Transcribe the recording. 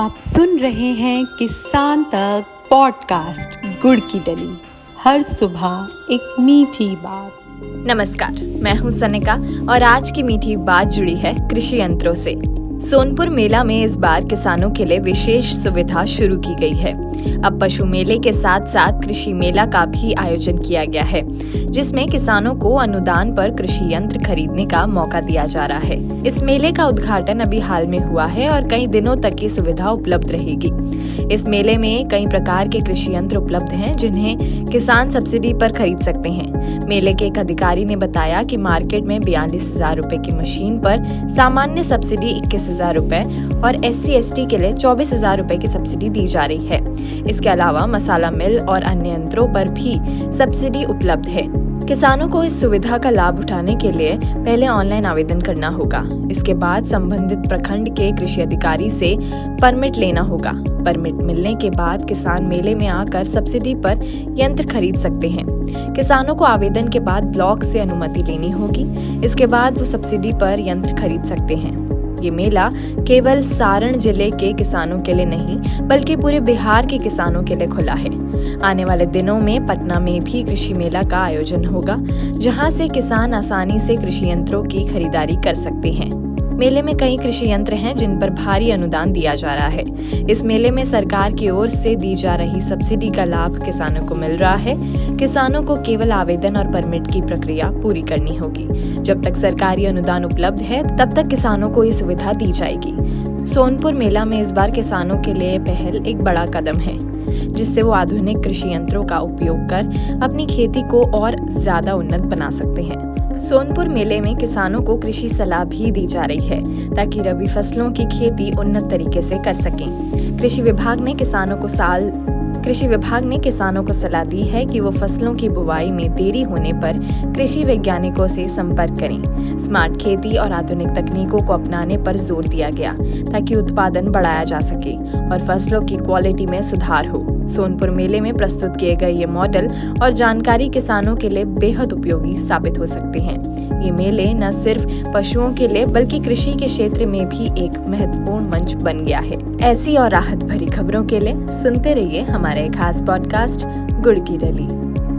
आप सुन रहे हैं किसान तक पॉडकास्ट गुड़ की डली। हर सुबह एक मीठी बात। नमस्कार, मैं हूं सनिका और आज की मीठी बात जुड़ी है कृषि यंत्रों से। सोनपुर मेला में इस बार किसानों के लिए विशेष सुविधा शुरू की गई है। अब पशु मेले के साथ साथ कृषि मेला का भी आयोजन किया गया है, जिसमें किसानों को अनुदान पर कृषि यंत्र खरीदने का मौका दिया जा रहा है। इस मेले का उद्घाटन अभी हाल में हुआ है और कई दिनों तक ये सुविधा उपलब्ध रहेगी। इस मेले में कई प्रकार के कृषि यंत्र उपलब्ध हैं, जिन्हें किसान सब्सिडी पर खरीद सकते हैं। मेले के एक अधिकारी ने बताया कि मार्केट में 42,000 रुपए की मशीन पर सामान्य सब्सिडी 21,000 रुपए और SC/ST के लिए 24,000 रुपए की सब्सिडी दी जा रही है। इसके अलावा मसाला मिल और अन्य यंत्रों पर भी सब्सिडी उपलब्ध है। किसानों को इस सुविधा का लाभ उठाने के लिए पहले ऑनलाइन आवेदन करना होगा। इसके बाद संबंधित प्रखंड के कृषि अधिकारी से परमिट लेना होगा। परमिट मिलने के बाद किसान मेले में आकर सब्सिडी पर यंत्र खरीद सकते हैं। किसानों को आवेदन के बाद ब्लॉक से अनुमति लेनी होगी। इसके बाद वो सब्सिडी पर यंत्र खरीद सकते हैं। ये मेला केवल सारण जिले के किसानों के लिए नहीं, बल्कि पूरे बिहार के किसानों के लिए खुला है। आने वाले दिनों में पटना में भी कृषि मेला का आयोजन होगा, जहां से किसान आसानी से कृषि यंत्रों की खरीदारी कर सकते हैं। मेले में कई कृषि यंत्र हैं जिन पर भारी अनुदान दिया जा रहा है। इस मेले में सरकार की ओर से दी जा रही सब्सिडी का लाभ किसानों को मिल रहा है। किसानों को केवल आवेदन और परमिट की प्रक्रिया पूरी करनी होगी। जब तक सरकारी अनुदान उपलब्ध है, तब तक किसानों को ये सुविधा दी जाएगी। सोनपुर मेला में इस बार किसानों के लिए पहल एक बड़ा कदम है, जिससे वो आधुनिक कृषि यंत्रों का उपयोग कर अपनी खेती को और ज्यादा उन्नत बना सकते हैं। सोनपुर मेले में किसानों को कृषि सलाह भी दी जा रही है, ताकि रबी फसलों की खेती उन्नत तरीके से कर सकें। कृषि विभाग ने किसानों को सलाह दी है कि वो फसलों की बुवाई में देरी होने पर कृषि वैज्ञानिकों से संपर्क करें। स्मार्ट खेती और आधुनिक तकनीकों को अपनाने पर जोर दिया गया, ताकि उत्पादन बढ़ाया जा सके और फसलों की क्वालिटी में सुधार हो। सोनपुर मेले में प्रस्तुत किए गए ये मॉडल और जानकारी किसानों के लिए बेहद उपयोगी साबित हो सकते हैं। ये मेले न सिर्फ पशुओं के लिए, बल्कि कृषि के क्षेत्र में भी एक महत्वपूर्ण मंच बन गया है। ऐसी और राहत भरी खबरों के लिए सुनते रहिए हमारे खास पॉडकास्ट गुड़ की डली।